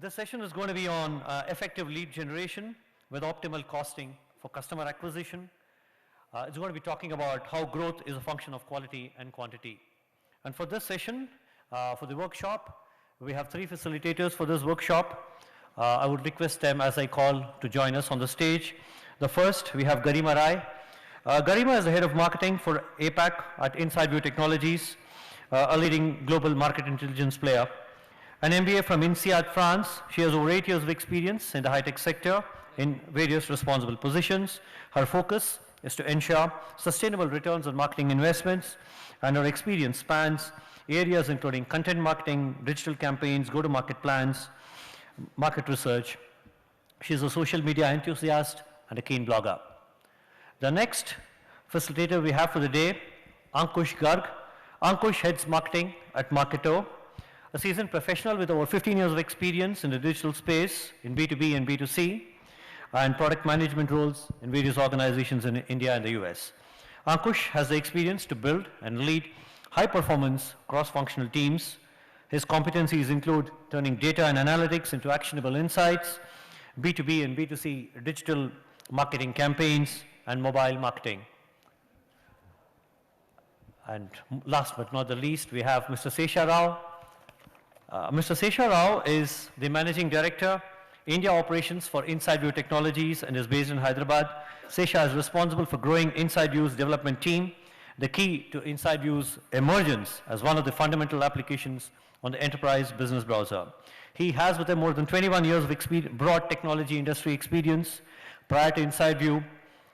This session is going to be on effective lead generation with optimal costing for customer acquisition. It's going to be talking about how growth is a function of quality and quantity. And for this session, for the workshop, we have 3 facilitators for this workshop. I would request them as I call to join us on the stage. The first, we have Garima Rai. Garima is the head of marketing for APAC at InsideView Technologies, a leading global market intelligence player. An MBA from INSEAD, France. She has over 8 years of experience in the high-tech sector in various responsible positions. Her focus is to ensure sustainable returns on marketing investments, and her experience spans areas including content marketing, digital campaigns, go-to-market plans, market research. She's a social media enthusiast and a keen blogger. The next facilitator we have for the day, Ankush Garg. Ankush heads marketing at Pentaur, a seasoned professional with over 15 years of experience in the digital space in B2B and B2C, and product management roles in various organizations in India and the US. Ankush has the experience to build and lead high-performance cross-functional teams. His competencies include turning data and analytics into actionable insights, B2B and B2C digital marketing campaigns, and mobile marketing. And last but not the least, we have Mr. Sesha Rao. Mr. Sesha Rao is the Managing Director, India Operations for InsideView Technologies, and is based in Hyderabad. Sesha is responsible for growing InsideView's development team, the key to InsideView's emergence as one of the fundamental applications on the enterprise business browser. He has with him more than 21 years of broad technology industry experience. Prior to InsideView,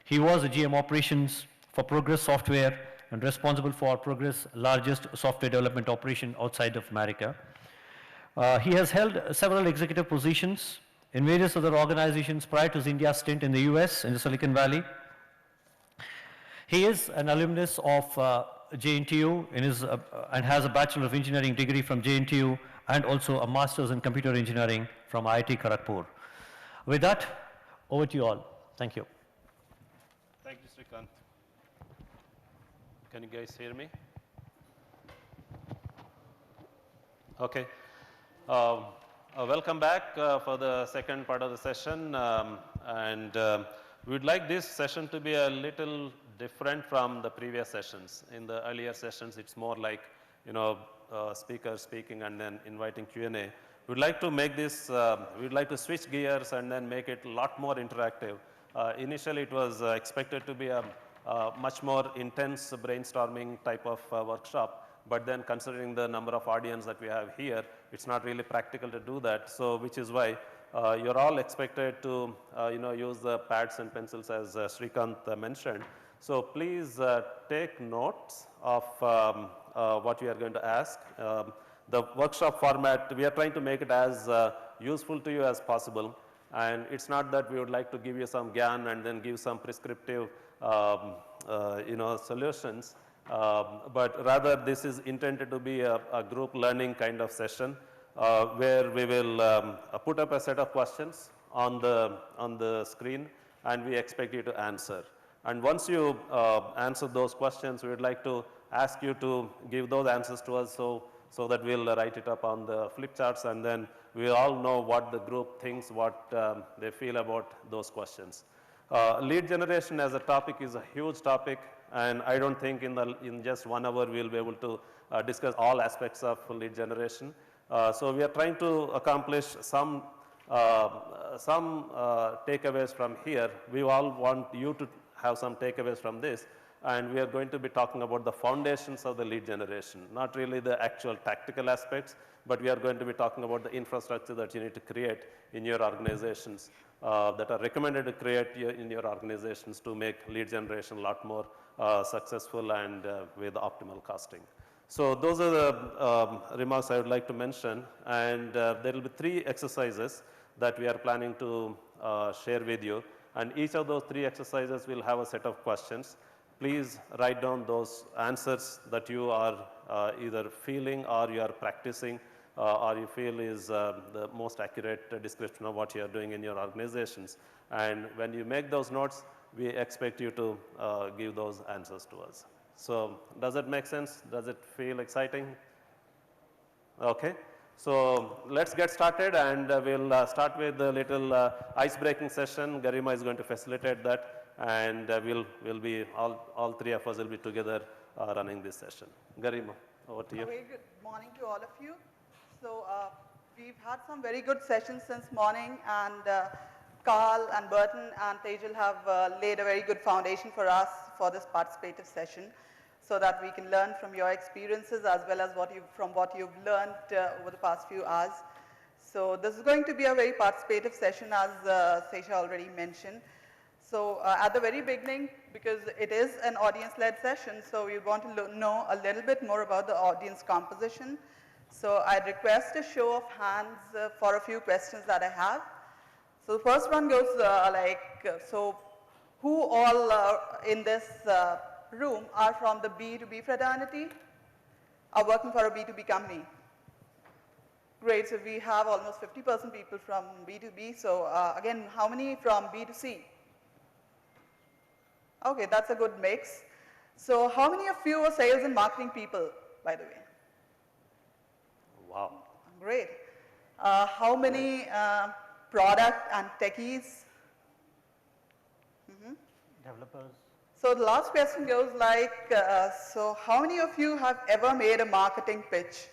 he was a GM Operations for Progress Software and responsible for Progress' largest software development operation outside of America. He has held several executive positions in various other organizations prior to his India stint in the US, in the Silicon Valley. He is an alumnus of JNTU and has a Bachelor of Engineering degree from JNTU and also a Master's in Computer Engineering from IIT Kharagpur. With that, over to you all. Thank you. Thank you, Srikanth. Can you guys hear me? Okay. Welcome back for the second part of the session, we would like this session to be a little different from the previous sessions. In the earlier sessions, it's more like, speakers speaking and then inviting Q&A. We'd like to make this, we'd like to switch gears and then make it a lot more interactive. Initially, it was expected to be a much more intense brainstorming type of workshop. But then considering the number of audience that we have here, it's not really practical to do that. So which is why you're all expected to use the pads and pencils as Srikanth mentioned. So please take notes of what we are going to ask. The workshop format, we are trying to make it as useful to you as possible. And it's not that we would like to give you some gyan and then give some prescriptive solutions. But rather this is intended to be a group learning kind of session where we will put up a set of questions on the screen and we expect you to answer. And once you answer those questions, we would like to ask you to give those answers to us so that we'll write it up on the flip charts and then we all know what the group thinks, what they feel about those questions. Lead generation as a topic is a huge topic. And I don't think in just 1 hour we'll be able to discuss all aspects of lead generation. So we are trying to accomplish some takeaways from here. We all want you to have some takeaways from this. And we are going to be talking about the foundations of the lead generation, not really the actual tactical aspects, but we are going to be talking about the infrastructure that you need to create in your organizations that are recommended to create in your organizations to make lead generation a lot more successful and with optimal costing. So those are the remarks I would like to mention, and there will be 3 exercises that we are planning to share with you, and each of those 3 exercises will have a set of questions. Please write down those answers that you are either feeling or you are practicing or you feel is the most accurate description of what you are doing in your organizations. And when you make those notes, we expect you to give those answers to us. So does it make sense? Does it feel exciting? Okay. So let's get started, and we'll start with a little ice-breaking session. Garima is going to facilitate that, and we'll be all three of us will be together running this session. Garima, over to you. A very good morning to all of you. So we've had some very good sessions since morning, and Carl and Burton and Tejal have laid a very good foundation for us for this participative session, so that we can learn from your experiences as well as from what you've learned over the past few hours. So this is going to be a very participative session, as Sesha already mentioned. So at the very beginning, because it is an audience-led session, so we want to know a little bit more about the audience composition. So I'd request a show of hands for a few questions that I have. So the first one goes so who all in this room are from the B2B fraternity, are working for a B2B company? Great, so we have almost 50% people from B2B. So again, how many from B2C? Okay, that's a good mix. So how many of you are sales and marketing people, by the way? Wow. Great. How many product and techies? Developers. So the last question goes like, so how many of you have ever made a marketing pitch?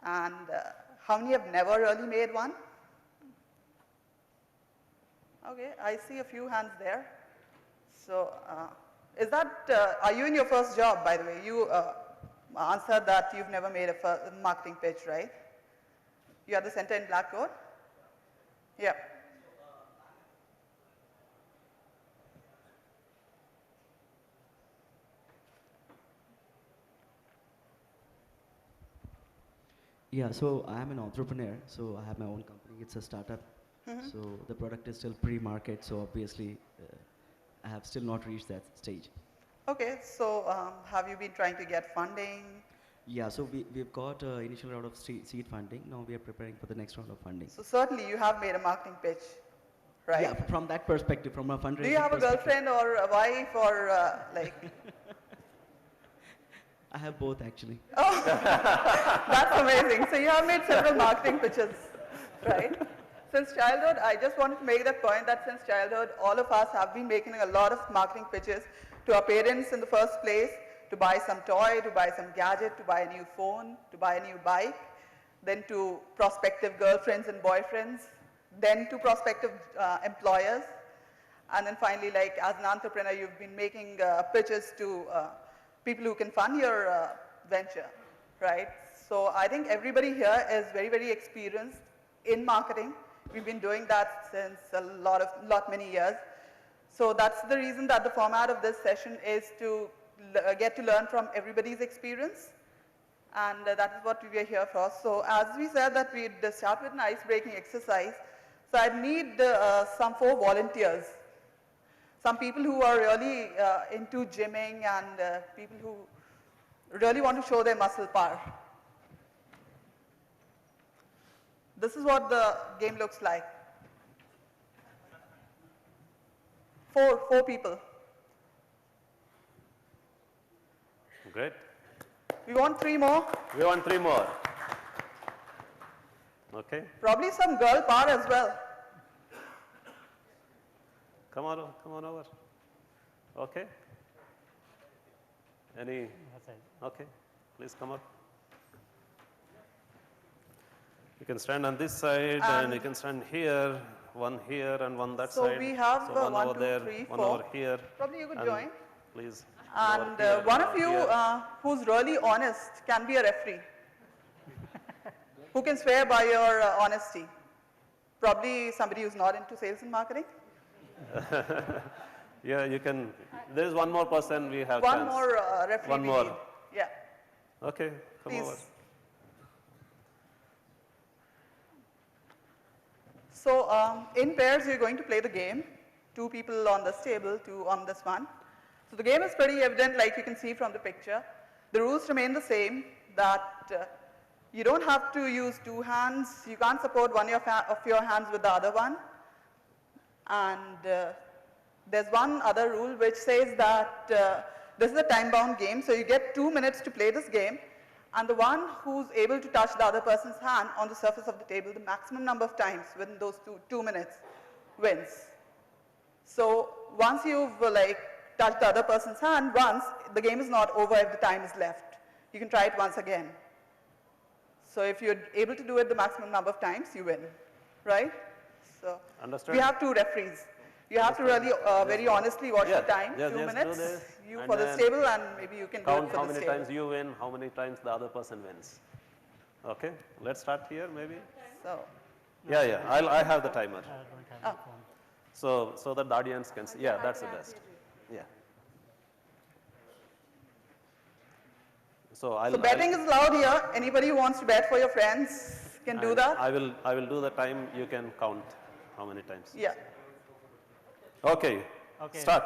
And how many have never really made one? Okay, I see a few hands there. So is that, are you in your first job, by the way? You answered that you've never made a marketing pitch, right? You are the center in black coat? Yeah. Yeah, so I'm an entrepreneur, so I have my own company. It's a startup. So the product is still pre-market, so obviously I have still not reached that stage. Okay, so have you been trying to get funding? Yeah, so we've got initial round of seed funding. Now we are preparing for the next round of funding. So certainly you have made a marketing pitch, right? Yeah, from that perspective, from a fundraising Do you have a girlfriend or a wife or like? I have both actually. Oh, that's amazing. So you have made several marketing pitches, right? Since childhood, I just wanted to make that point that since childhood, all of us have been making a lot of marketing pitches to our parents in the first place, to buy some toy, to buy some gadget, to buy a new phone, to buy a new bike, then to prospective girlfriends and boyfriends, then to prospective employers, and then finally, like as an entrepreneur, you've been making pitches to people who can fund your venture, right? So I think everybody here is very, very experienced in marketing. We've been doing that since many years. So that's the reason that the format of this session is to get to learn from everybody's experience. And that is what we are here for. So as we said that we'd start with an ice-breaking exercise, so I'd need some 4 volunteers. Some people who are really into gymming and people who really want to show their muscle power. This is what the game looks like. 4 people. Great. We want 3 more. We want 3 more. Okay. Probably some girl power as well. Come on over. Okay. Any? Okay. Please come up. You can stand on this side, and you can stand here, one here and one that side. So we have so one 1, over 2, there, 3, 4. one over here. Probably you could and join. Please. And here, one of over you here. who's really honest can be a referee. Who can swear by your honesty? Probably somebody who's not into sales and marketing. Yeah, you can. There is one more person we have. One chance. more referee. One we more. need. Yeah. Okay, come Please. over. So in pairs, you're going to play the game. 2 people on this table, 2 on this one. So the game is pretty evident, like you can see from the picture. The rules remain the same, that you don't have to use 2 hands. You can't support one of your hands with the other one. And there's one other rule which says that this is a time-bound game, so you get 2 minutes to play this game. And the one who's able to touch the other person's hand on the surface of the table the maximum number of times within those 2 minutes wins. So once you've touched the other person's hand once, the game is not over if the time is left. You can try it once again. So if you're able to do it the maximum number of times, you win, right? So Understood. we have 2 referees. You have to really very honestly watch the time, yeah, 2 let's do minutes, this, you and for this then table, and maybe you can do it count for how this many table. times you win, how many times the other person wins. Okay, let's start here maybe. So, Yeah, I have the timer. I don't have the phone. So that the audience can see. Yeah, that's the best. Yeah. So betting is allowed here. Anybody who wants to bet for your friends can do that. I will do the time. You can count how many times. Yeah. Okay. Okay. Start.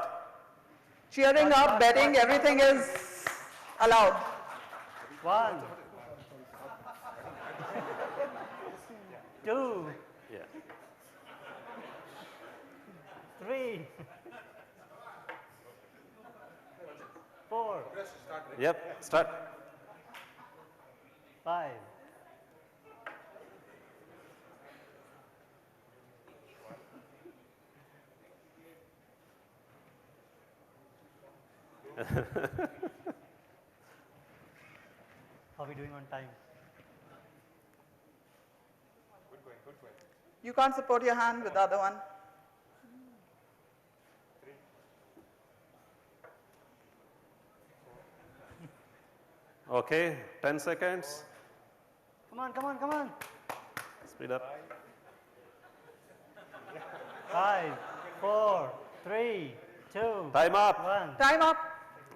Cheering up, betting, everything is allowed. 1, 2, Yeah. 3, 4, Yep. Start. 5, 6. How are we doing on time? You can't support your hand with the other one. Okay. 10 seconds. Come on, come on, come on. Speed up. 5, 4, 3, 2, Time up. 1. Time up.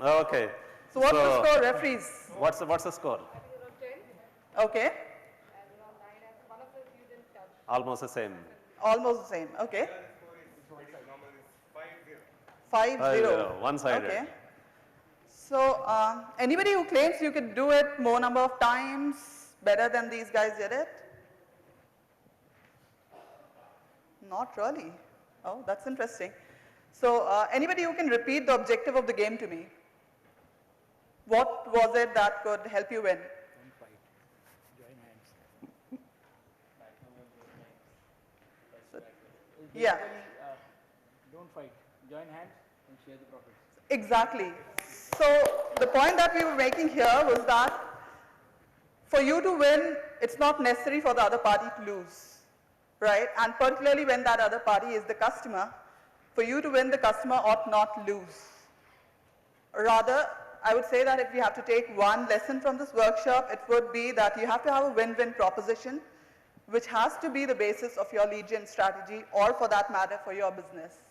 Okay. So what's the score, referees? What's the score? Okay. Almost the same. Almost the same. Okay. 5-0. 5-0. One-sided. Okay. So anybody who claims you could do it more number of times better than these guys did it? Not really. Oh, that's interesting. So anybody who can repeat the objective of the game to me? What was it that could help you win? Don't fight. Join hands. Yeah. Don't fight. Join hands and share the profits. Exactly. So the point that we were making here was that for you to win, it's not necessary for the other party to lose, right? And particularly when that other party is the customer, for you to win, the customer ought not lose. Rather, I would say that if we have to take one lesson from this workshop, it would be that you have to have a win-win proposition, which has to be the basis of your lead gen strategy, or for that matter, for your business.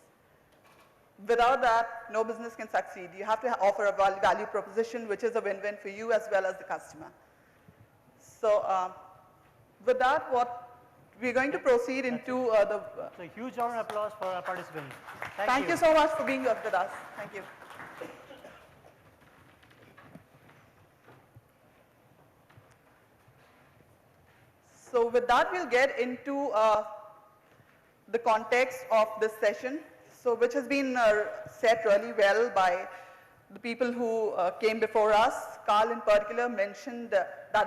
Without that, no business can succeed. You have to offer a value proposition which is a win-win for you as well as the customer. So with that, we're going to proceed into So huge round of applause for our participants. Thank you so much for being with us. Thank you. So with that, we'll get into the context of this session, so which has been set really well by the people who came before us. Carl in particular mentioned that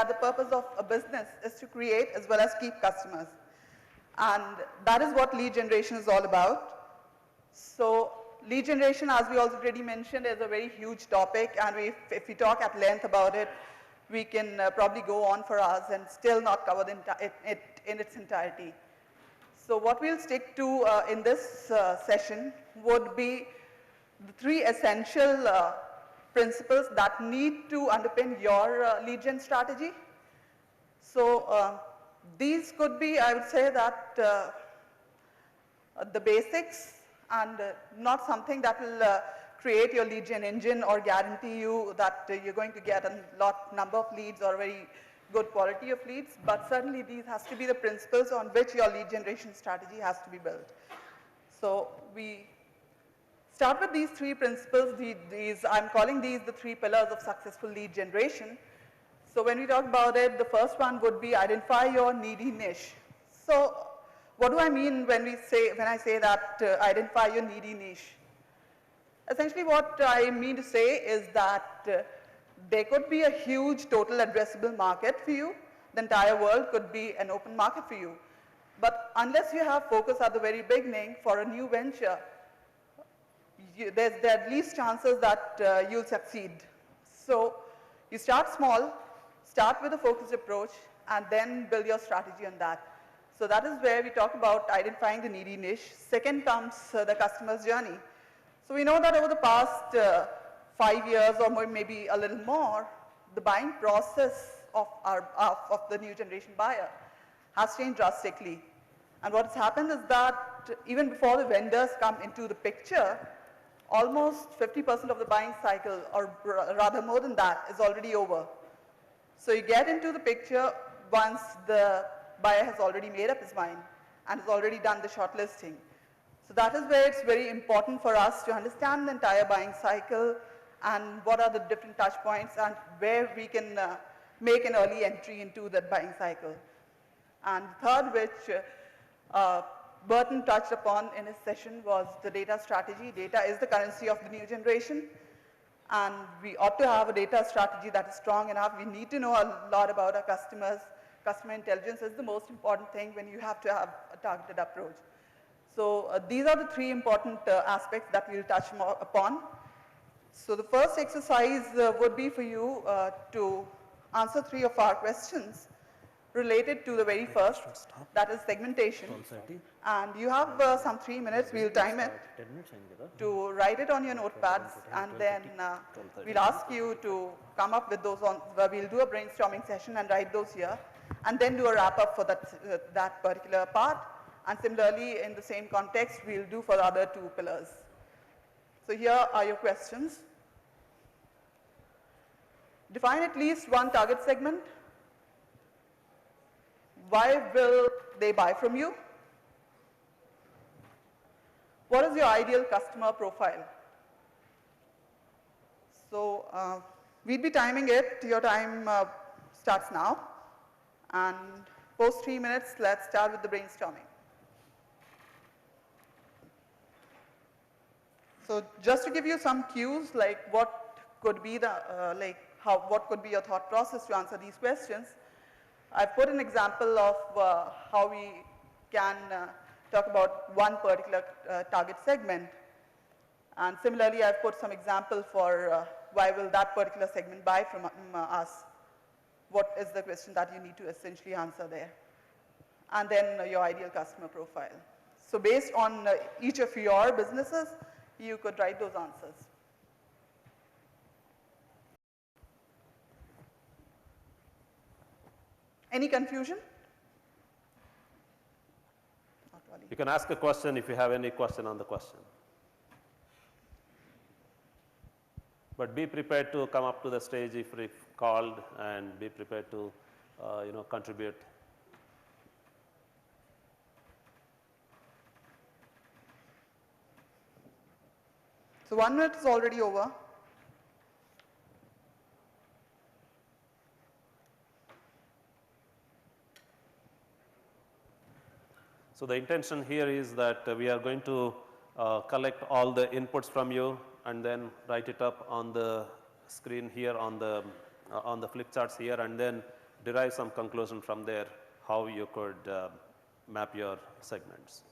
the purpose of a business is to create as well as keep customers. And that is what lead generation is all about. So lead generation, as we already mentioned, is a very huge topic, and if we talk at length about it, we can probably go on for hours and still not cover it in its entirety. So what we'll stick to in this session would be the 3 essential principles that need to underpin your lead gen strategy. So these could be, I would say that the basics, and not something that will create your lead gen engine or guarantee you that you're going to get a number of leads or very good quality of leads, but certainly these has to be the principles on which your lead generation strategy has to be built. So we start with these 3 principles. I'm calling these the 3 pillars of successful lead generation. So when we talk about it, the first one would be identify your needy niche. So what do I mean when I say that identify your needy niche? Essentially what I mean to say is that there could be a huge total addressable market for you. The entire world could be an open market for you. But unless you have focus at the very beginning for a new venture, there are least chances that you'll succeed. So you start small, start with a focused approach, and then build your strategy on that. So that is where we talk about identifying the needy niche. Second comes the customer's journey. So we know that over the past 5 years or maybe a little more, the buying process of the new generation buyer has changed drastically. And what has happened is that even before the vendors come into the picture, almost 50% of the buying cycle, or rather more than that, is already over. So you get into the picture once the buyer has already made up his mind and has already done the shortlisting. So that is where it's very important for us to understand the entire buying cycle and what are the different touch points and where we can make an early entry into that buying cycle. And third, which Burton touched upon in his session, was the data strategy. Data is the currency of the new generation, and we ought to have a data strategy that is strong enough. We need to know a lot about our customers. Customer intelligence is the most important thing when you have to have a targeted approach. So these are the three important aspects that we'll touch more upon. So the first exercise would be for you to answer 3 of our questions related to the very first, that is segmentation. And you have some 3 minutes, we'll time it, to write it on your notepads, and then we'll ask you to come up with those we'll do a brainstorming session and write those here, and then do a wrap up for that particular part. And similarly, in the same context, we'll do for the other 2 pillars. So here are your questions. Define at least one target segment. Why will they buy from you? What is your ideal customer profile? So we'll be timing it. Your time starts now. And post 3 minutes, let's start with the brainstorming. So just to give you some cues, like what could be the, what could be your thought process to answer these questions, I've put an example of how we can talk about one particular target segment. And similarly, I've put some example for why will that particular segment buy from us. What is the question that you need to essentially answer there? And then your ideal customer profile. So based on each of your businesses, you could write those answers. Any confusion? You can ask a question if you have any question on the question. But be prepared to come up to the stage if called, and be prepared to contribute. So 1 minute is already over. So the intention here is that we are going to collect all the inputs from you and then write it up on the screen here on the flip charts here, and then derive some conclusion from there how you could map your segments.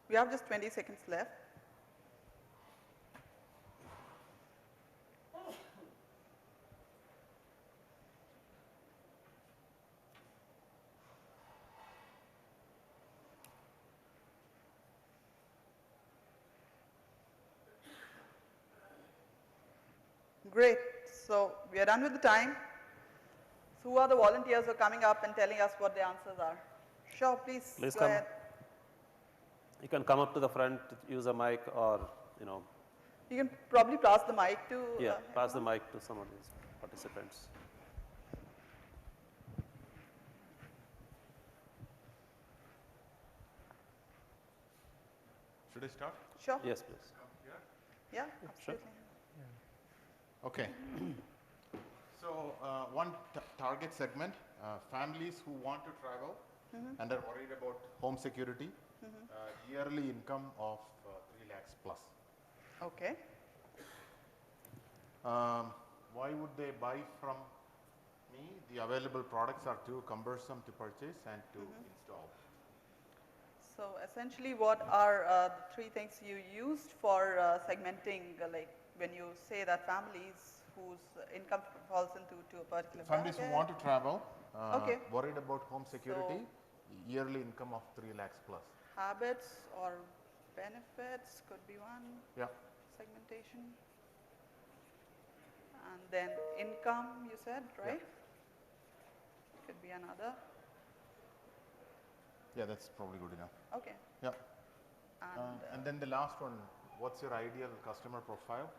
We have just 20 seconds left. Great. So we are done with the time. So who are the volunteers who are coming up and telling us what the answers are? Sure, please Please go come. ahead. You can come up to the front, use a mic, or, you know, You can probably pass the mic to yeah, pass the everyone. mic to some of these participants. Should I start? Sure. Yes, please. Yeah, sure. absolutely. Okay. So one target segment, families who want to travel and are worried about home security, yearly income of 3 lakhs plus. Okay. Why would they buy from me? The available products are too cumbersome to purchase and to install. So essentially what are the three things you used for segmenting, like when you say that families whose income falls into a particular Families who bracket? want to travel, Okay. worried about home security, yearly income of 3 lakhs plus. Habits or benefits could be one Yeah. segmentation. And then income, you said, right? Could be another. Yeah, that's probably good enough. Okay. Yeah. And And then the last one, what's your ideal customer profile?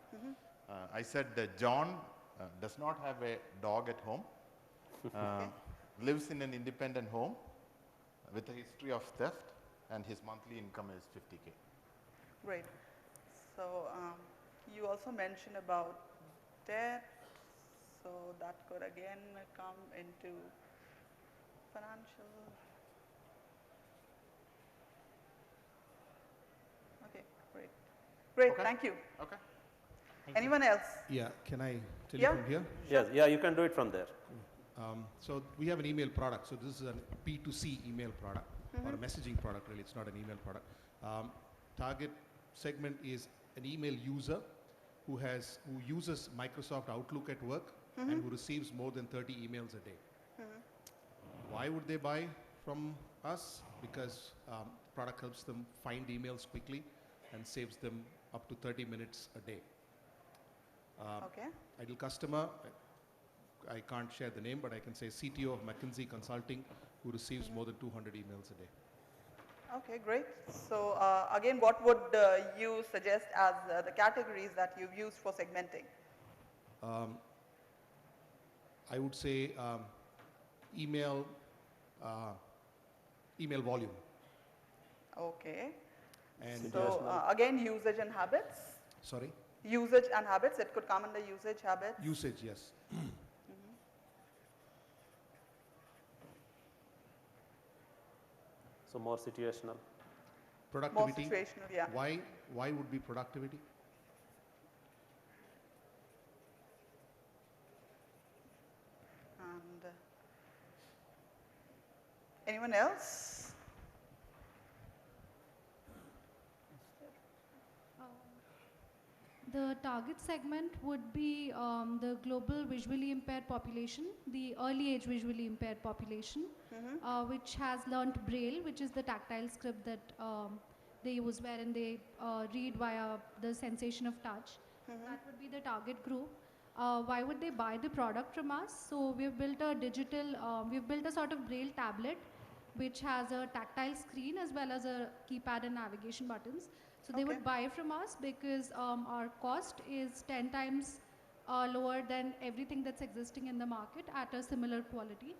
I said that John does not have a dog at home, lives in an independent home with a history of theft, and his monthly income is 50K. great. So you also mentioned about debt, so that could again come into financial. Okay, great. Great, Okay. thank you. Okay. Anyone else? Yeah, can I tell Yeah. you from here? Yes, yeah, you can do it from there. So we have an email product. So this is a P2C email product or a messaging product. Really, it's not an email product. Target segment is an email user who uses Microsoft Outlook at work and who receives more than 30 emails a day. Why would they buy from us? Because product helps them find emails quickly and saves them up to 30 minutes a day. Okay. Ideal customer, I can't share the name, but I can say CTO of McKinsey Consulting, who receives more than 200 emails a day. Okay, great. So again, what would you suggest as the categories that you've used for segmenting? I would say email volume. Okay. And So again, usage and habits. sorry, Usage and habits, it could come under usage habits. usage, yes. So more situational. Productivity. More situational, yeah. Why would be productivity? And anyone else? The target segment would be the global visually impaired population, the early age visually impaired population, which has learnt Braille, which is the tactile script that they use wherein they read via the sensation of touch. That would be the target group. Why would they buy the product from us? So we've built a sort of Braille tablet which has a tactile screen as well as a keypad and navigation buttons. So they would buy from us because our cost is 10 times lower than everything that's existing in the market at a similar quality.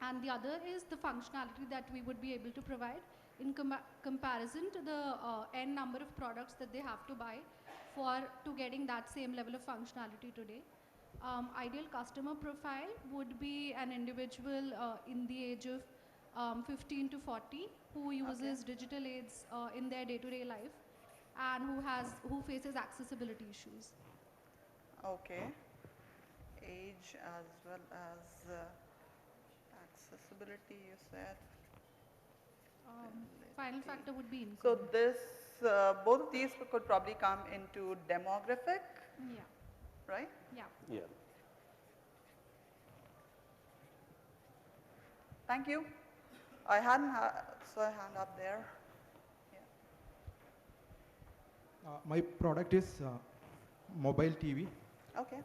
And the other is the functionality that we would be able to provide in comparison to the n number of products that they have to buy to getting that same level of functionality today. Ideal customer profile would be an individual in the age of 15 to 40 who uses digital aids in their day-to-day life and who faces accessibility issues. Okay. Age as well as accessibility, you said. Final factor would be income. So this, both of these could probably come into demographic, Yeah, right? yeah. Yeah. Thank you. I hadn't saw a hand up there. Yeah. My product is mobile TV. Okay.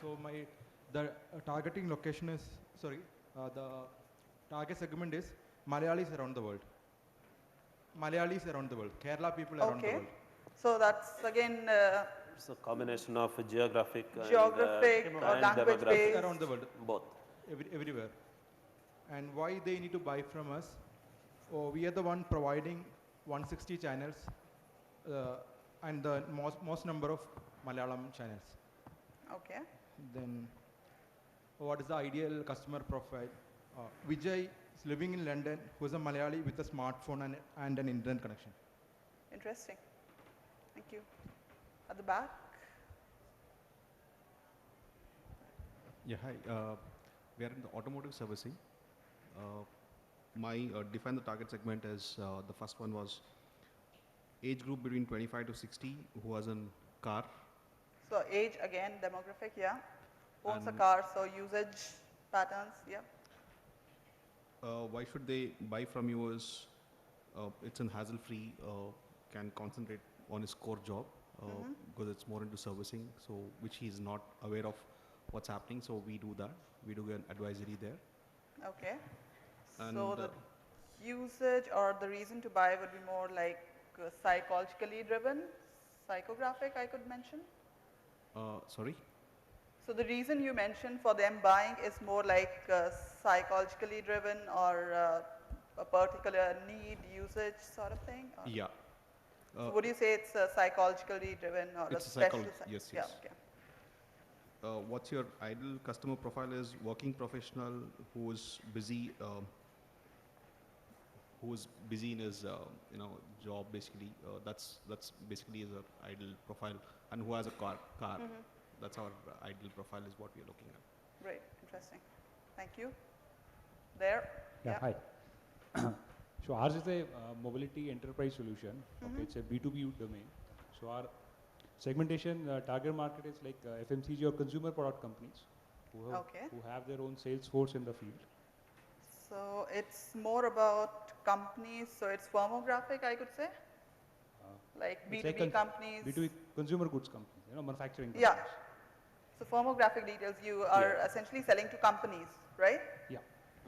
So the targeting location is, the target segment is Malayalis around the world. Malayalis around the world, Kerala people around the world. So that's again It's a combination of geographic geographic and, or language based. Around the world. both. Everywhere. And why they need to buy from us? Oh, we are the one providing 160 channels and the most number of Malayalam channels. Okay. Then what is the ideal customer profile? Vijay is living in London, who is a Malayali with a smartphone and an internet connection. Interesting. Thank you. At the back. Yeah, hi. We are in the automotive servicing. My define the target segment as the first one was age group between 25 to 60 who has a car. So age again, demographic, yeah. Owns a And car, so usage patterns, yeah. Why should they buy from you is it's an hassle-free, can concentrate on his core job because it's more into servicing, so which he is not aware of what's happening. So we do that. We do an advisory there. Okay. And So the usage or the reason to buy would be more like psychologically driven, psychographic I could mention. sorry? So the reason you mentioned for them buying is more like psychologically driven or a particular need, usage sort of thing? Or? Yeah. So would you say it's psychologically driven or It's a a special? yes, Yeah, yes. okay. What's your ideal customer profile is working professional who is busy, in his job basically. That's basically his ideal profile, and who has a car. That's our ideal profile is what we are looking at. Great, interesting. Thank you. There. Yeah, hi. So ours is a mobility enterprise solution. Okay, it's a B2B domain. So our segmentation target market is like FMCG or consumer product companies who have their own sales force in the field. So it's more about companies, so it's firmographic I could say? Like B2B companies? B2B consumer goods companies, manufacturing companies. Yeah. So firmographic details, you are essentially selling to companies, right? Yeah.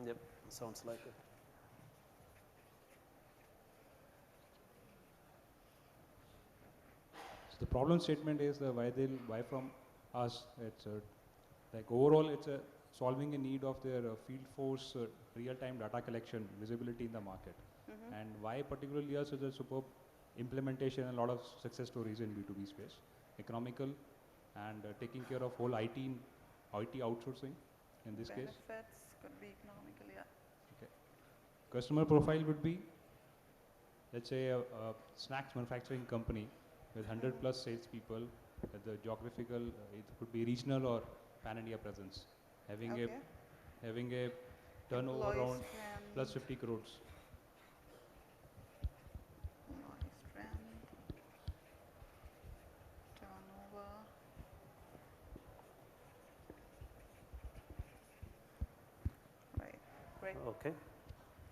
Yep, sounds like it. So the problem statement is why they'll buy from us. It's like overall, it's solving a need of their field force, real-time data collection, visibility in the market, and why particularly us is a superb implementation and a lot of success stories in B2B space, economical, and taking care of whole IT outsourcing in this case. Benefits could be economical, yeah. Okay. Customer profile would be, let's say, a snacks manufacturing company with 100 plus salespeople. The geographical, it could be regional or pan-India presence, having a turnover around plus 50 crores. Okay.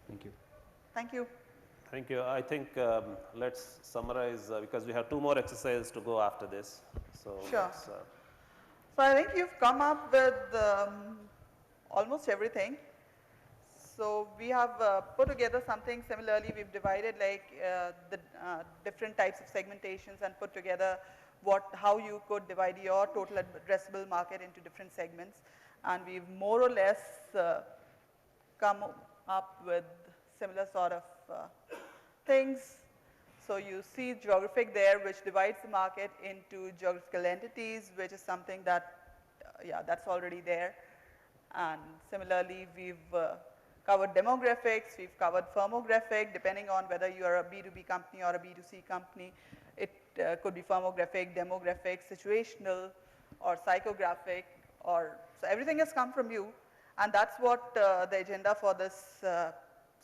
Thank you. Thank you. Thank you. I think let's summarize because we have two more exercises to go after this. So sure. So I think you've come up with almost everything. So we have put together something similarly. We've divided like the different types of segmentations and put together how you could divide your total addressable market into different segments. And we've more or less come up with similar sort of things. So you see geographic there, which divides the market into geographical entities, which is something that, that's already there. And similarly, we've covered demographics, we've covered firmographic, depending on whether you are a B2B company or a B2C company. It could be firmographic, demographic, situational, or psychographic, so everything has come from you. And that's what the agenda for this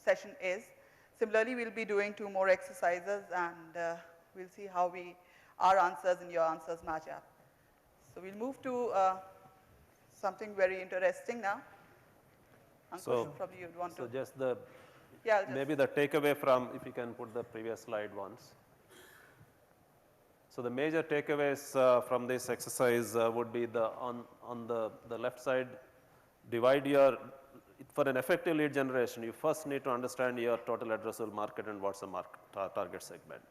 session is. Similarly, we'll be doing 2 more exercises and we'll see how our answers and your answers match up. So we'll move to something very interesting now. Ankush, probably you'd want to. So just maybe the takeaway from, if you can put the previous slide once. So the major takeaways from this exercise would be on the left side, divide for an effective lead generation, you first need to understand your total addressable market and what's the target segment,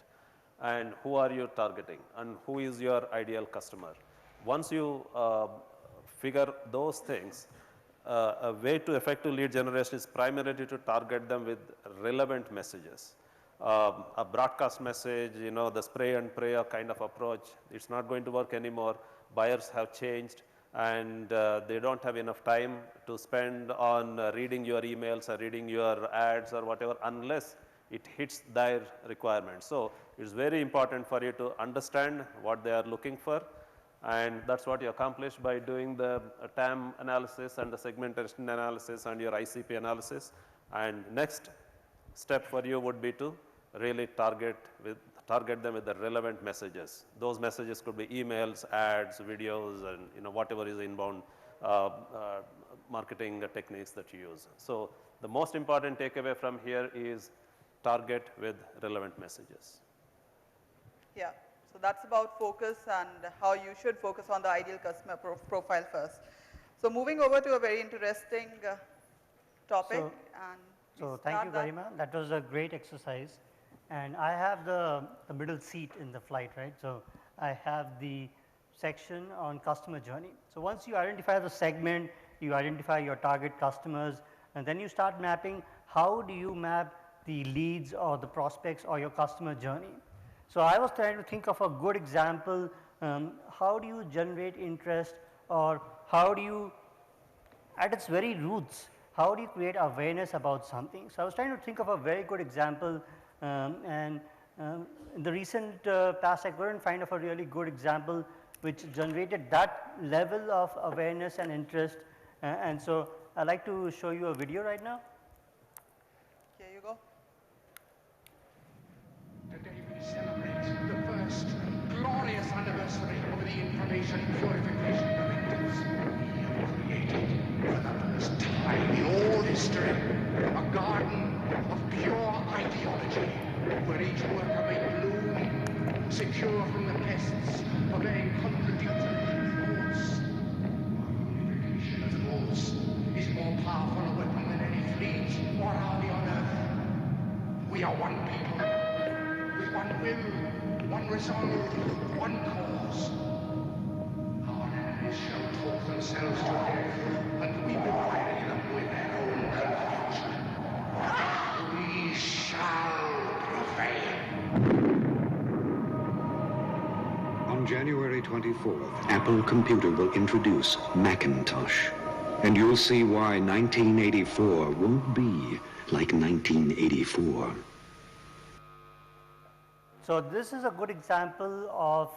and who are you targeting, and who is your ideal customer. Once you figure those things, a way to effective lead generation is primarily to target them with relevant messages. A broadcast message, the spray and pray kind of approach, it's not going to work anymore. Buyers have changed, and they don't have enough time to spend on reading your emails or reading your ads or whatever unless it hits their requirements. So it's very important for you to understand what they are looking for, and that's what you accomplish by doing the TAM analysis and the segmentation analysis and your ICP analysis. And next step for you would be to really target them with the relevant messages. Those messages could be emails, ads, videos, and whatever is inbound marketing techniques that you use. So the most important takeaway from here is target with relevant messages. Yeah, so that's about focus and how you should focus on the ideal customer profile first. So moving over to a very interesting topic. So thank you, Garima. That was a great exercise. And I have the middle seat in the flight, right? So I have the section on customer journey. So once you identify the segment, you identify your target customers, and then you start mapping how do you map the leads or the prospects or your customer journey. So I was trying to think of a good example. How do you generate interest, or how do you, at its very roots, how do you create awareness about something? So I was trying to think of a very good example. In the recent past, I couldn't find of a really good example which generated that level of awareness and interest. And so I'd like to show you a video right now. Here you go. Today we celebrate the first glorious anniversary of the Information Purification Directives. We have created, for the first time in all history, a garden of pure ideology, where each worker may bloom, secure from the pests of a contradictory thoughts. Unification of thoughts is more powerful a weapon than any fleet or army on earth. We are one people, with one will, one resolve, one cause. Our enemies shall talk themselves to death, and we will bury them with their own confusion. We shall prevail. On January 24th, Apple Computer will introduce Macintosh. And you'll see why 1984 won't be like 1984. So this is a good example of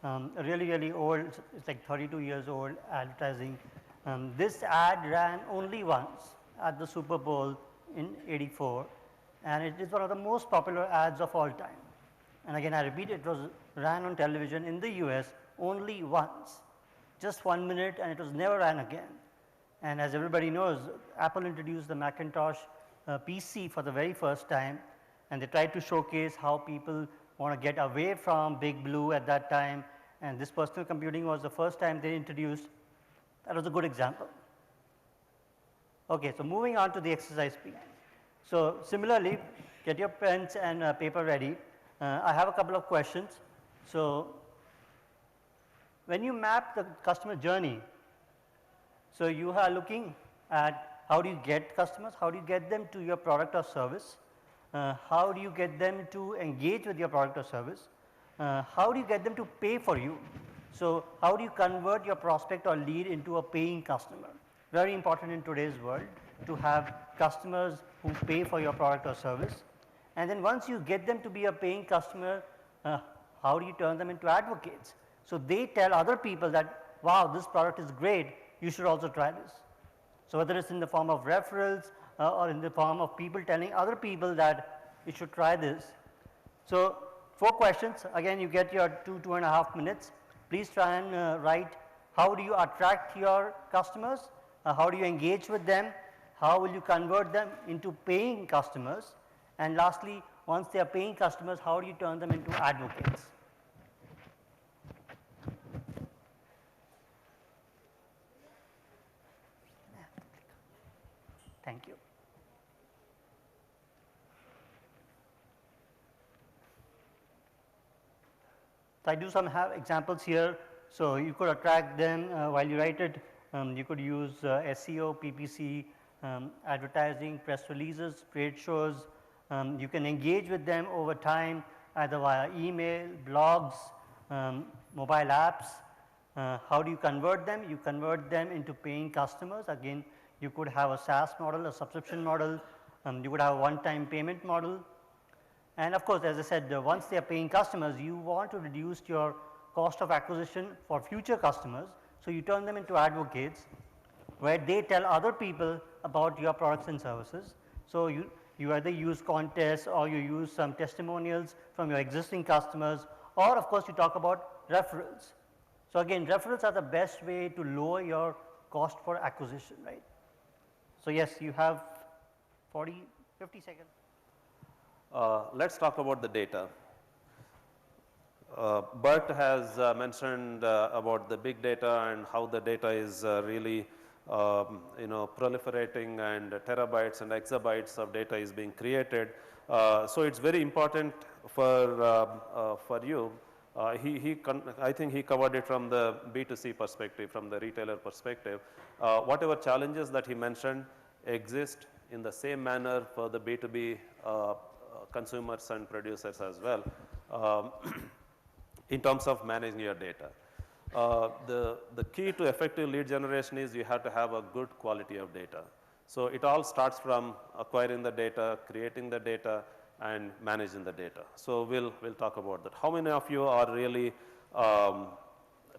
a really old, it's like 32 years old advertising. This ad ran only once at the Super Bowl in '84, and it is one of the most popular ads of all time. And again, I repeat, it was ran on television in the US only once, just 1 minute, and it was never ran again. And as everybody knows, Apple introduced the Macintosh PC for the very first time, and they tried to showcase how people want to get away from Big Blue at that time, and this personal computing was the first time they introduced. That was a good example. Okay, so moving on to the exercise P. So similarly, get your pens and paper ready. I have a couple of questions. So when you map the customer journey, so you are looking at how do you get customers, how do you get them to your product or service, how do you get them to engage with your product or service, how do you get them to pay for you. So how do you convert your prospect or lead into a paying customer? Very important in today's world to have customers who pay for your product or service. And then once you get them to be a paying customer, how do you turn them into advocates? So they tell other people that, wow, this product is great, you should also try this. So whether it's in the form of referrals or in the form of people telling other people that you should try this. So 4 questions, again you get your 2.5 minutes. Please try and write how do you attract your customers, how do you engage with them, how will you convert them into paying customers, and lastly, once they are paying customers, how do you turn them into advocates? Thank you. So I do some have examples here. So you could attract them while you write it. You could use SEO, PPC, advertising, press releases, trade shows. You can engage with them over time either via email, blogs, mobile apps. How do you convert them? You convert them into paying customers. Again, you could have a SaaS model, a subscription model. You could have a one-time payment model. And of course, as I said, once they are paying customers, you want to reduce your cost of acquisition for future customers. So you turn them into advocates where they tell other people about your products and services. So you either use contests or you use some testimonials from your existing customers, or of course you talk about referrals. So again, referrals are the best way to lower your cost for acquisition, right? So yes, you have 40, 50 seconds. Let's talk about the data. Bert has mentioned about the big data and how the data is really proliferating, and terabytes and exabytes of data is being created. So it's very important for you. I think he covered it from the B2C perspective, from the retailer perspective. Whatever challenges that he mentioned exist in the same manner for the B2B consumers and producers as well, in terms of managing your data. The key to effective lead generation is you have to have a good quality of data. So it all starts from acquiring the data, creating the data, and managing the data. So we'll talk about that. How many of you are really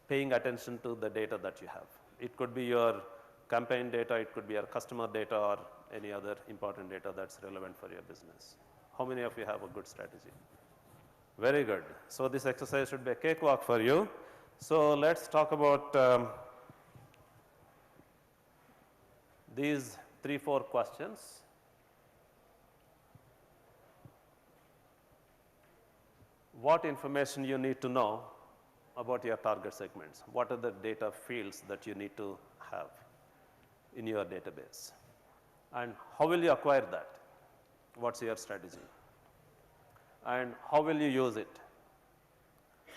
paying attention to the data that you have? It could be your campaign data, it could be your customer data, or any other important data that's relevant for your business. How many of you have a good strategy? Very good. So this exercise should be a cakewalk for you. So let's talk about these 3-4 questions. What information you need to know about your target segments? What are the data fields that you need to have in your database? And how will you acquire that? What's your strategy? And how will you use it?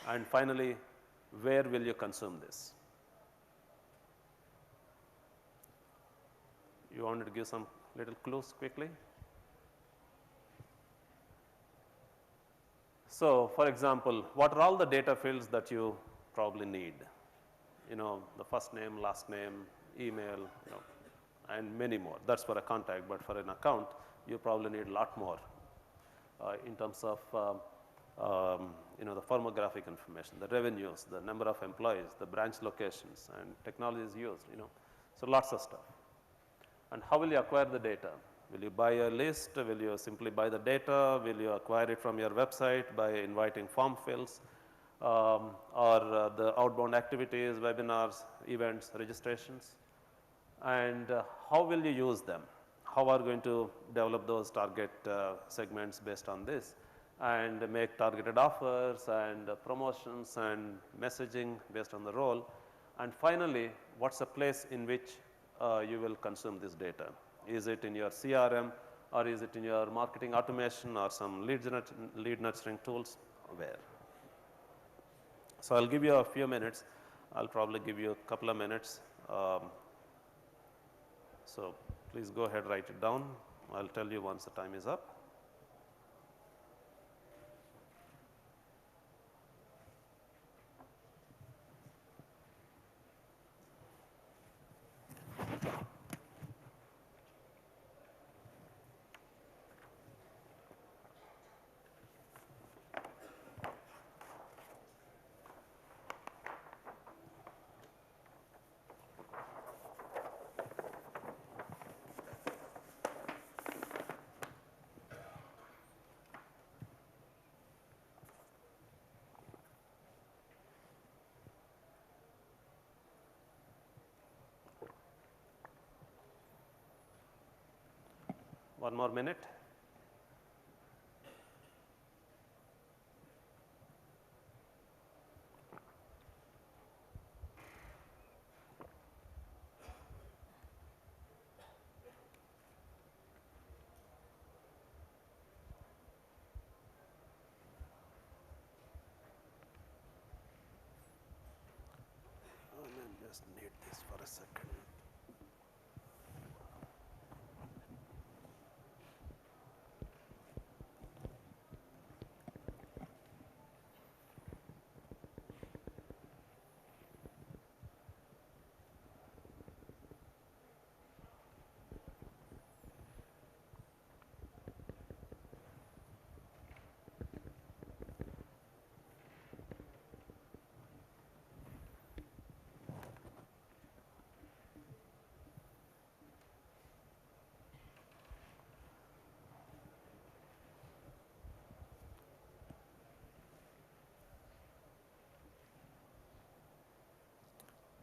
And finally, where will you consume this? You wanted to give some little clues quickly? So, for example, what are all the data fields that you probably need? The first name, last name, email, and many more. That's for a contact, but for an account, you probably need a lot more in terms of the firmographic information, the revenues, the number of employees, the branch locations, and technologies used. So lots of stuff. And how will you acquire the data? Will you buy a list? Will you simply buy the data? Will you acquire it from your website by inviting form fills, or the outbound activities, webinars, events, registrations? And how will you use them? How are you going to develop those target segments based on this, and make targeted offers and promotions and messaging based on the role? And finally, what's the place in which you will consume this data? Is it in your CRM, or is it in your marketing automation, or some lead nurturing tools? Where? So I'll give you a few minutes. I'll probably give you a couple of minutes. So please go ahead, write it down. I'll tell you once the time is up. One more minute. just need this for a second.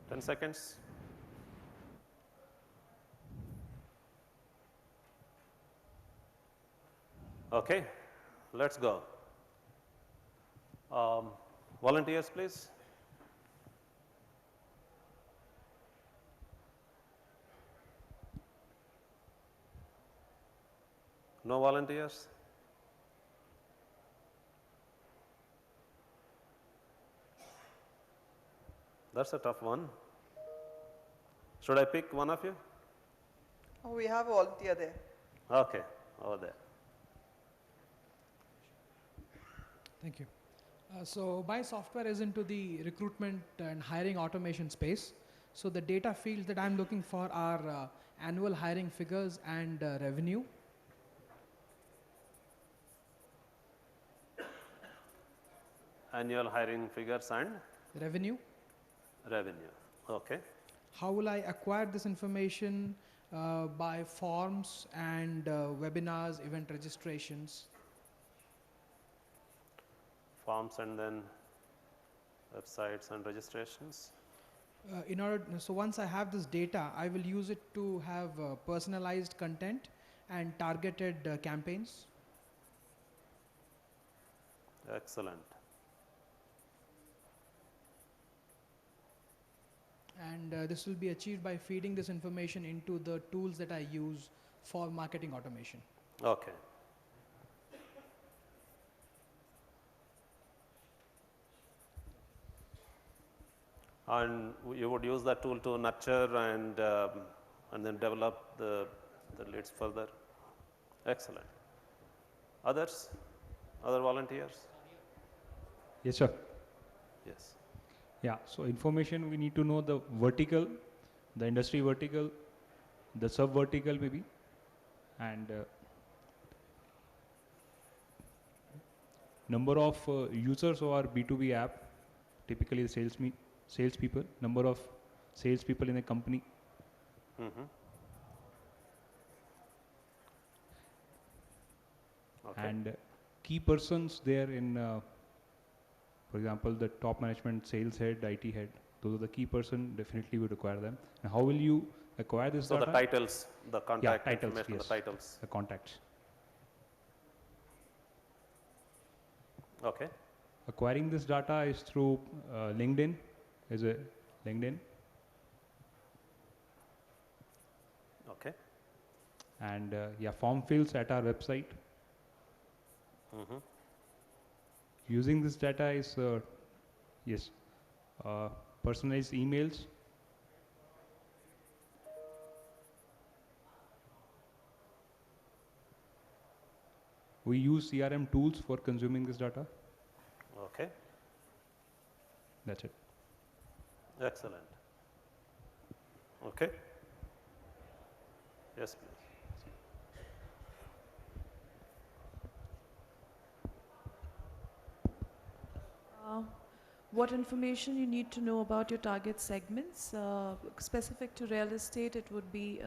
Ten seconds. Okay, let's go. Volunteers, please. No volunteers? That's a tough one. Should I pick one of you? Oh, we have a volunteer there. Okay, over there. Thank you. So my software is into the recruitment and hiring automation space. So the data fields that I'm looking for are annual hiring figures and revenue. Annual hiring figures and Revenue. revenue. Okay. How will I acquire this information? By forms and webinars, event registrations. Forms and then websites and registrations. So once I have this data, I will use it to have personalized content and targeted campaigns. Excellent. And this will be achieved by feeding this information into the tools that I use for marketing automation. Okay. And you would use that tool to nurture and then develop the leads further. Excellent. Others? Other volunteers? Yes, sir. Yes. Yeah, so information we need to know the vertical, the industry vertical, the sub vertical maybe, and number of users of our B2B app, typically the salespeople, number of salespeople in a company. Mm-hmm. Okay. And key persons there in, for example, the top management, sales head, IT head, those are the key person, definitely would require them. And how will you acquire this data? So the titles, the contact titles, information, yes. the titles. The contacts. Okay. Acquiring this data is through LinkedIn, is a LinkedIn. Okay. And form fields at our website. Mm-hmm. Using this data is, personalized emails. We use CRM tools for consuming this data. Okay. That's it. Excellent. Okay. Yes, please. What information you need to know about your target segments. Specific to real estate, it would be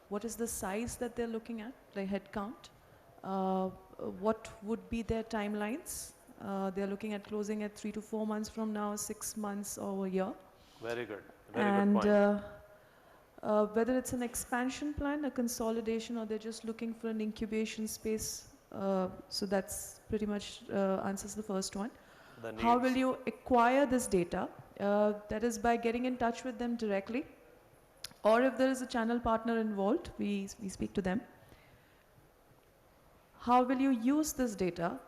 what is the size that they're looking at, like head count. What would be their timelines? They're looking at closing at 3 to 4 months from now, 6 months or a year. Very good. Very good point. Whether it's an expansion plan, a consolidation, or they're just looking for an incubation space. So that's pretty much answers the first one. How will you acquire this data? That is by getting in touch with them directly, or if there is a channel partner involved, we speak to them. How will you use this data?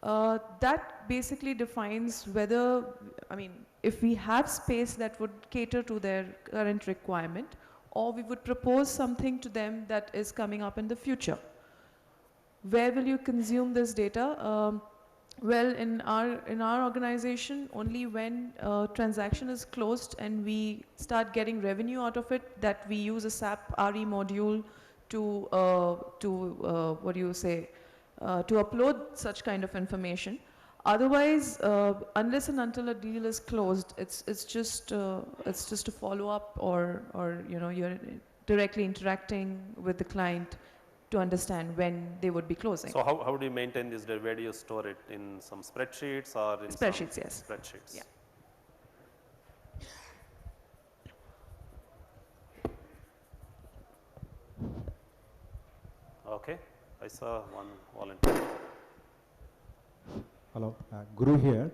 That basically defines whether, I mean, if we have space that would cater to their current requirement, or we would propose something to them that is coming up in the future. Where will you consume this data? Well, in our organization, only when transaction is closed and we start getting revenue out of it, that we use a SAP RE module to what do you say, to upload such kind of information. Otherwise, unless and until a deal is closed, it's just a follow up, or you know, you're directly interacting with the client to understand when they would be closing. So how do you maintain this data? Where do you store it? In some spreadsheets or in spreadsheets? Some yes. Spreadsheets. Yeah. Okay, I saw one volunteer. Hello, Guru here.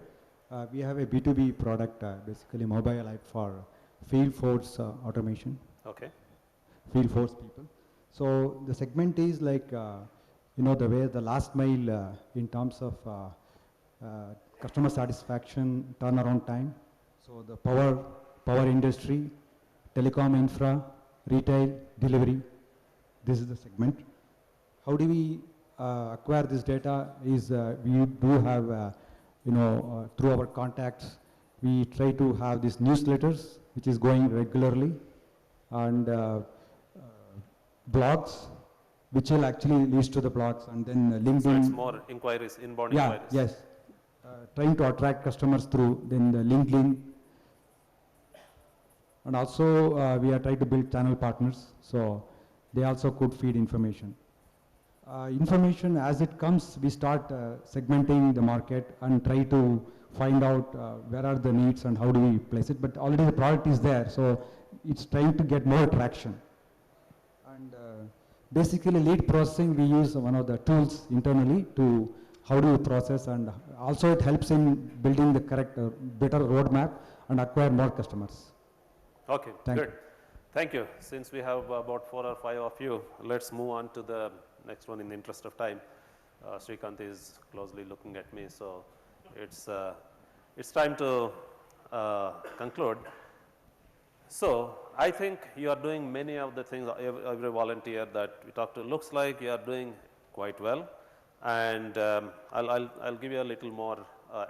We have a B2B product, basically mobile app for field force automation. Okay. Field force people. So the segment is like, you know, the way the last mile in terms of customer satisfaction, turnaround time. So the power industry, telecom infra, retail, delivery. This is the segment. How do we acquire this data is we do have, you know, through our contacts, we try to have these newsletters, which is going regularly, and blogs, which will actually lead to the blogs, and then LinkedIn. So it's more inquiries, inbound inquiries. Yes. Trying to attract customers through then the LinkedIn. And also we are trying to build channel partners, so they also could feed information. Information as it comes, we start segmenting the market and try to find out where are the needs and how do we place it. But already the product is there, so it's trying to get more traction. And basically lead processing, we use one of the tools internally to how do you process, and also it helps in building the correct, better roadmap and acquire more customers. Okay, Thank good. you. Thank you. Since we have about 4 or 5 of you, let's move on to the next one in the interest of time. Srikanth is closely looking at me, so it's time to conclude. So I think you are doing many of the things, every volunteer that we talked to looks like you are doing quite well, and I'll give you a little more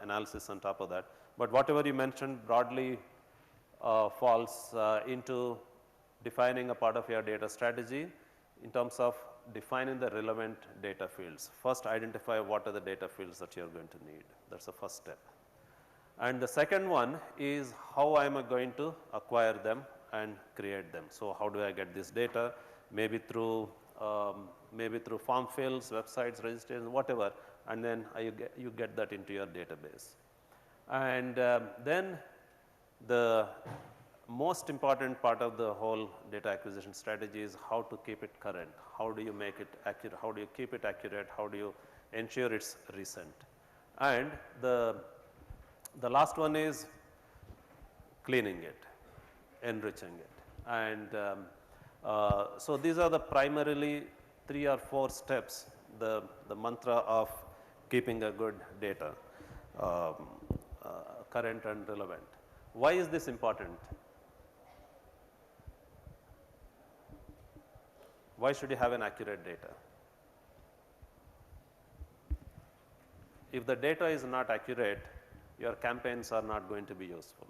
analysis on top of that. But whatever you mentioned broadly falls into defining a part of your data strategy in terms of defining the relevant data fields. First, identify what are the data fields that you are going to need. That's the first step. And the second one is how I am going to acquire them and create them. So how do I get this data? Maybe through form fills, websites, registrations, whatever, and then you get that into your database. And then the most important part of the whole data acquisition strategy is how to keep it current. How do you make it accurate? How do you keep it accurate? How do you ensure it's recent? And the last one is cleaning it, enriching it. And so these are the primarily 3 or 4 steps, the mantra of keeping a good data, current and relevant. Why is this important? Why should you have an accurate data? If the data is not accurate, your campaigns are not going to be useful,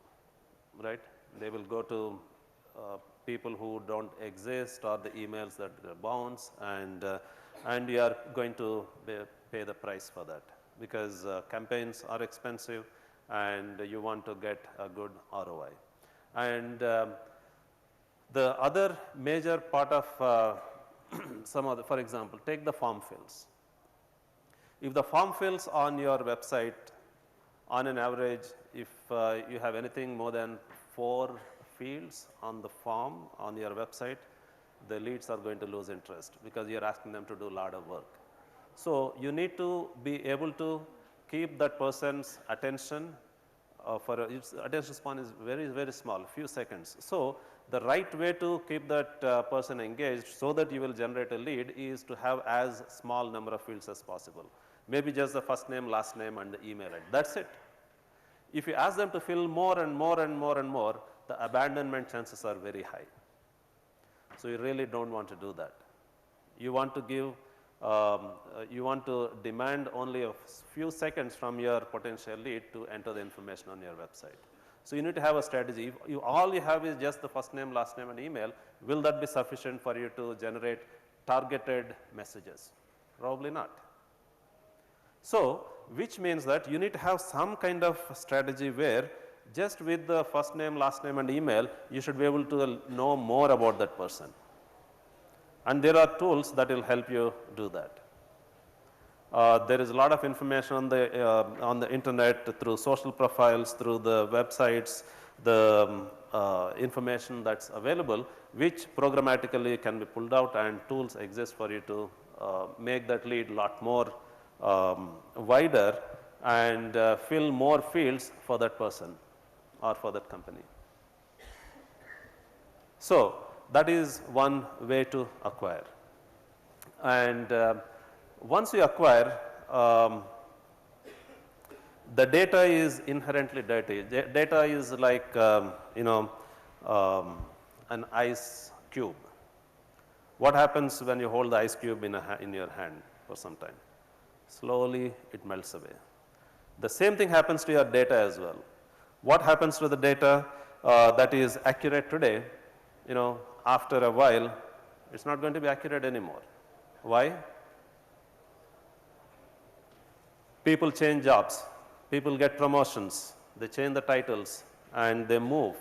right? They will go to people who don't exist, or the emails that bounce, and you are going to pay the price for that, because campaigns are expensive and you want to get a good ROI. And the other major part of for example, take the form fills. If the form fills on your website, on an average, if you have anything more than 4 fields on the form on your website, the leads are going to lose interest, because you are asking them to do a lot of work. So you need to be able to keep that person's attention its attention span is very, very small, few seconds. So the right way to keep that person engaged so that you will generate a lead is to have as small number of fields as possible. Maybe just the first name, last name, and the email ID. That's it. If you ask them to fill more and more and more and more, the abandonment chances are very high. So you really don't want to do that. You want to give, you want to demand only a few seconds from your potential lead to enter the information on your website. So you need to have a strategy. If all you have is just the first name, last name, and email, will that be sufficient for you to generate targeted messages? Probably not. So, which means that you need to have some kind of strategy where just with the first name, last name, and email, you should be able to know more about that person. And there are tools that will help you do that. There is a lot of information on the internet through social profiles, through the websites, the information that's available, which programmatically can be pulled out, and tools exist for you to make that lead a lot more wider and fill more fields for that person or for that company. So that is one way to acquire. And once you acquire, the data is inherently dirty. Data is like an ice cube. What happens when you hold the ice cube in your hand for some time? Slowly it melts away. The same thing happens to your data as well. What happens to the data that is accurate today, after a while, it's not going to be accurate anymore. Why? People change jobs, people get promotions, they change the titles, and they move.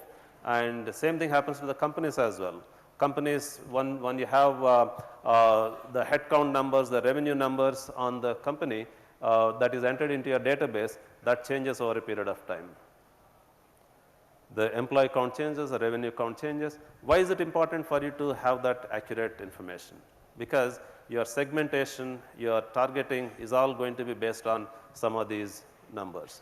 And the same thing happens to the companies as well. Companies, when you have the headcount numbers, the revenue numbers on the company that is entered into your database, that changes over a period of time. The employee count changes, the revenue count changes. Why is it important for you to have that accurate information? Because your segmentation, your targeting is all going to be based on some of these numbers.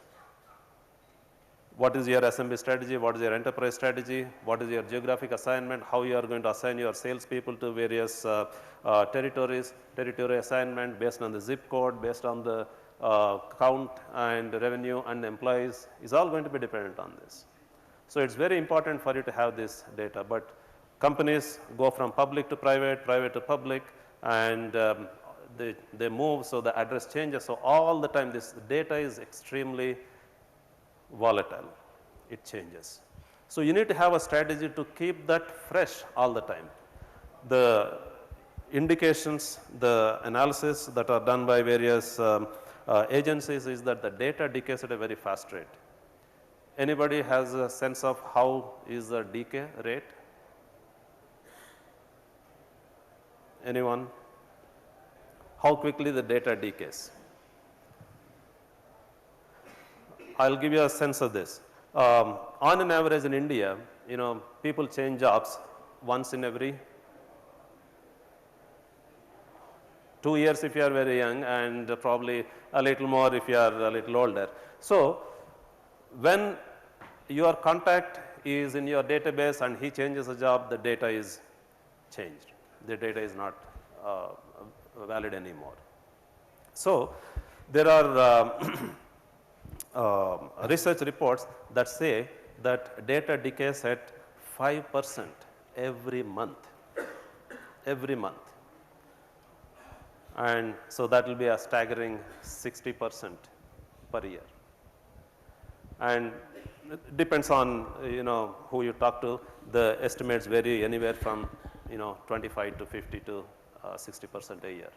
What is your SMB strategy? What is your enterprise strategy? What is your geographic assignment? How you are going to assign your salespeople to various territories? Territory assignment based on the zip code, based on the count and revenue and employees is all going to be dependent on this. So it's very important for you to have this data, but companies go from public to private, private to public, and they move, so the address changes. So all the time this data is extremely volatile, it changes. So you need to have a strategy to keep that fresh all the time. The indications, the analysis that are done by various agencies is that the data decays at a very fast rate. Anybody has a sense of how is the decay rate? Anyone? How quickly the data decays? I'll give you a sense of this. On an average in India, people change jobs once in every 2 years if you are very young, and probably a little more if you are a little older. So when your contact is in your database and he changes a job, the data is changed. The data is not valid anymore. So there are research reports that say that data decays at 5% every month, and so that will be a staggering 60% per year. And it depends on who you talk to. The estimates vary anywhere from 25 to 50 to 60% a year.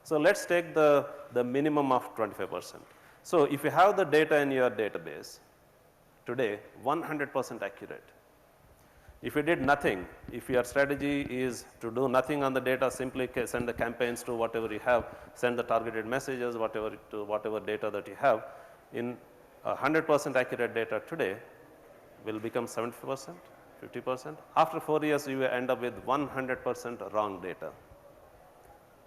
So let's take the minimum of 25%. So if you have the data in your database today, 100% accurate. If you did nothing, if your strategy is to do nothing on the data, simply send the campaigns to whatever you have, send the targeted messages, whatever data that you have, in 100% accurate data today will become 70%, 50%. After 4 years, you will end up with 100% wrong data.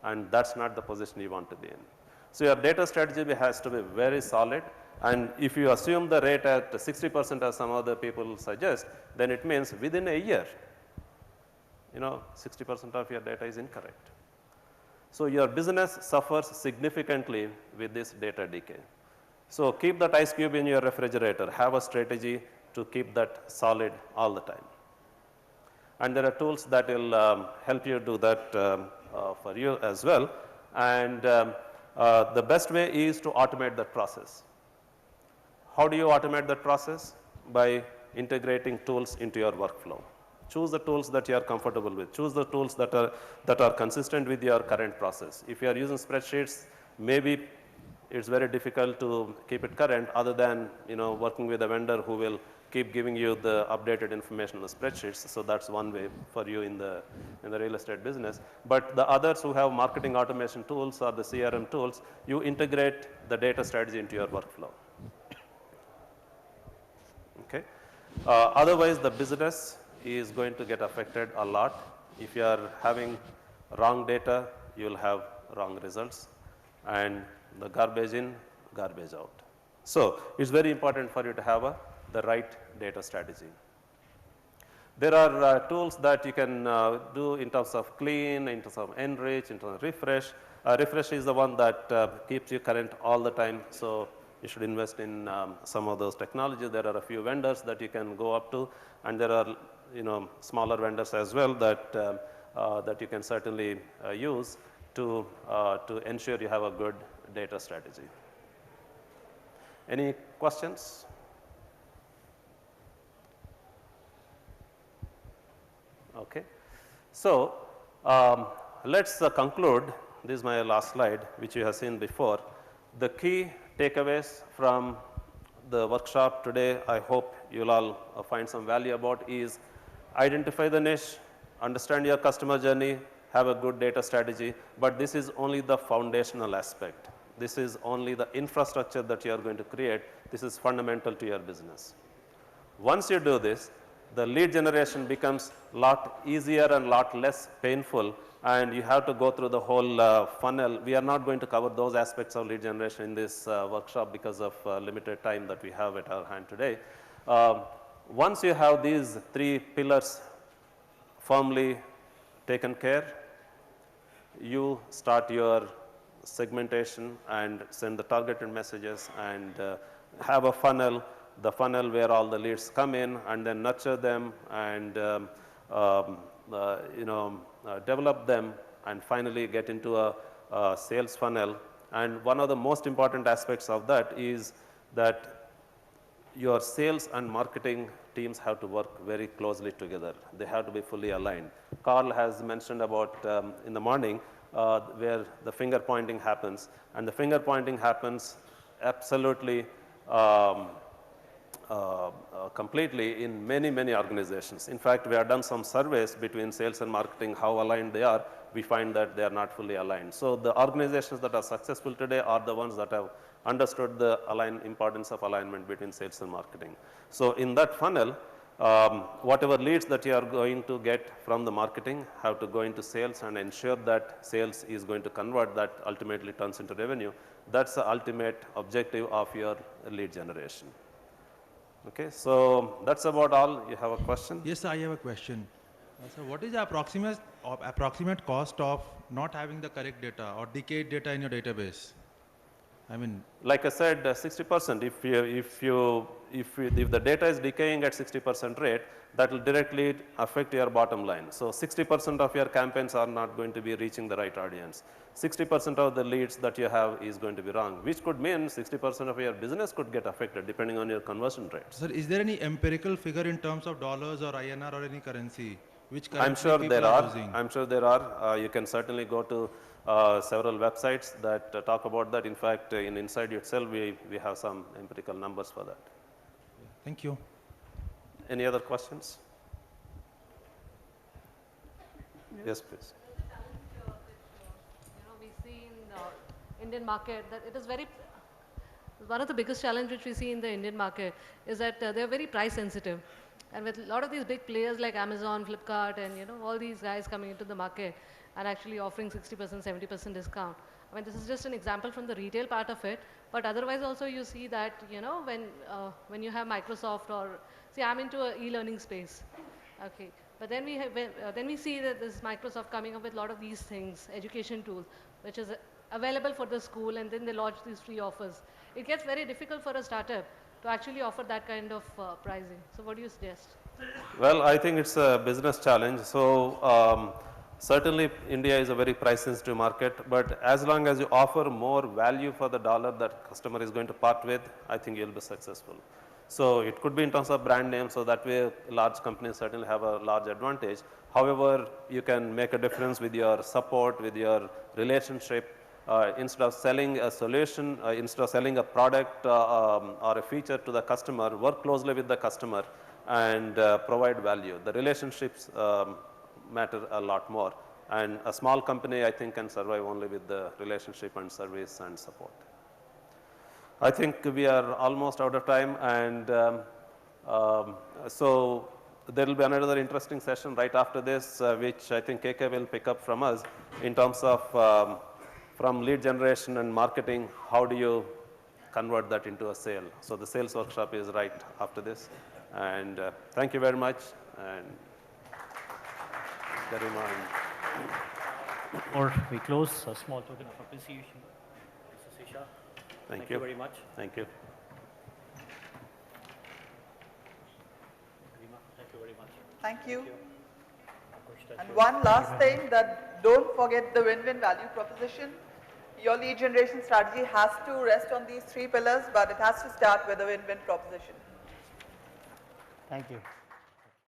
And that's not the position you want to be in. So your data strategy has to be very solid. And if you assume the rate at 60% as some other people suggest, then it means within a year, 60% of your data is incorrect. So your business suffers significantly with this data decay. So keep that ice cube in your refrigerator. Have a strategy to keep that solid all the time. And there are tools that will help you do that for you as well. And the best way is to automate that process. How do you automate that process? By integrating tools into your workflow. Choose the tools that you are comfortable with. Choose the tools that are consistent with your current process. If you are using spreadsheets, maybe it's very difficult to keep it current other than working with a vendor who will keep giving you the updated information on the spreadsheets. So that's one way for you in the real estate business. But the others who have marketing automation tools or the CRM tools, you integrate the data strategy into your workflow. Okay. Otherwise, the business is going to get affected a lot. If you are having wrong data, you will have wrong results, and the garbage in, garbage out. So it's very important for you to have the right data strategy. There are tools that you can do in terms of clean, in terms of enrich, in terms of refresh. Refresh is the one that keeps you current all the time. So you should invest in some of those technologies. There are a few vendors that you can go up to, and there are smaller vendors as well that that you can certainly use to ensure you have a good data strategy. Any questions? Okay. So let's conclude. This is my last slide, which you have seen before. The key takeaways from the workshop today, I hope you'll all find some value about, is identify the niche, understand your customer journey, have a good data strategy, but this is only the foundational aspect. This is only the infrastructure that you are going to create. This is fundamental to your business. Once you do this, the lead generation becomes a lot easier and a lot less painful, and you have to go through the whole funnel. We are not going to cover those aspects of lead generation in this workshop because of limited time that we have at our hand today. Once you have these three pillars firmly taken care, you start your segmentation and send the targeted messages and have a funnel, the funnel where all the leads come in, and then nurture them and develop them, and finally get into a sales funnel. And one of the most important aspects of that is that your sales and marketing teams have to work very closely together. They have to be fully aligned. Carl has mentioned about in the morning where the finger pointing happens, and the finger pointing happens absolutely completely in many organizations. In fact, we have done some surveys between sales and marketing, how aligned they are. We find that they are not fully aligned. So the organizations that are successful today are the ones that have understood the importance of alignment between sales and marketing. So in that funnel, whatever leads that you are going to get from the marketing have to go into sales and ensure that sales is going to convert, that ultimately turns into revenue. That's the ultimate objective of your lead generation. Okay, so that's about all. You have a question? Yes, I have a question. So what is the approximate cost of not having the correct data or decayed data in your database? I mean, like I said, 60%. If the data is decaying at 60% rate, that will directly affect your bottom line. So 60% of your campaigns are not going to be reaching the right audience. 60% of the leads that you have is going to be wrong, which could mean 60% of your business could get affected depending on your conversion rates. Sir, is there any empirical figure in terms of dollars or INR or any currency which I'm sure people there are are. using? I'm sure there are. You can certainly go to several websites that talk about that. In fact, in InsideView itself, we have some empirical numbers for that. Thank you. Any other questions? Yes, please. We see in the Indian market that it is very, one of the biggest challenges which we see in the Indian market is that they're very price sensitive. And with a lot of these big players like Amazon, Flipkart, and all these guys coming into the market and actually offering 60%, 70% discount. I mean, this is just an example from the retail part of it, but otherwise also you see that, when you have Microsoft or, see, I'm into an e-learning space. Okay. But then then we see that this Microsoft coming up with a lot of these things, education tools, which is available for the school, and then they launch these free offers. It gets very difficult for a startup to actually offer that kind of pricing. So what do you suggest? Well, I think it's a business challenge. So certainly India is a very price sensitive market, but as long as you offer more value for the dollar that customer is going to part with, I think you'll be successful. So it could be in terms of brand name, so that way large companies certainly have a large advantage. However, you can make a difference with your support, with your relationship. Instead of selling a solution, instead of selling a product or a feature to the customer, work closely with the customer and provide value. The relationships matter a lot more, and a small company, I think, can survive only with the relationship and service and support. I think we are almost out of time, and so there will be another interesting session right after this, which I think KK will pick up from us in terms of from lead generation and marketing, how do you convert that into a sale. So the sales workshop is right after this, and thank you very much. And Garima. Or we close, a small token of appreciation. Sesha, thank you very much. Thank you. Garima, thank you very much. Thank you. Ankush, And one last thing, that don't forget the win-win value proposition. Your lead generation strategy has to rest on these 3 pillars, but it has to start with a win-win proposition. Thank you.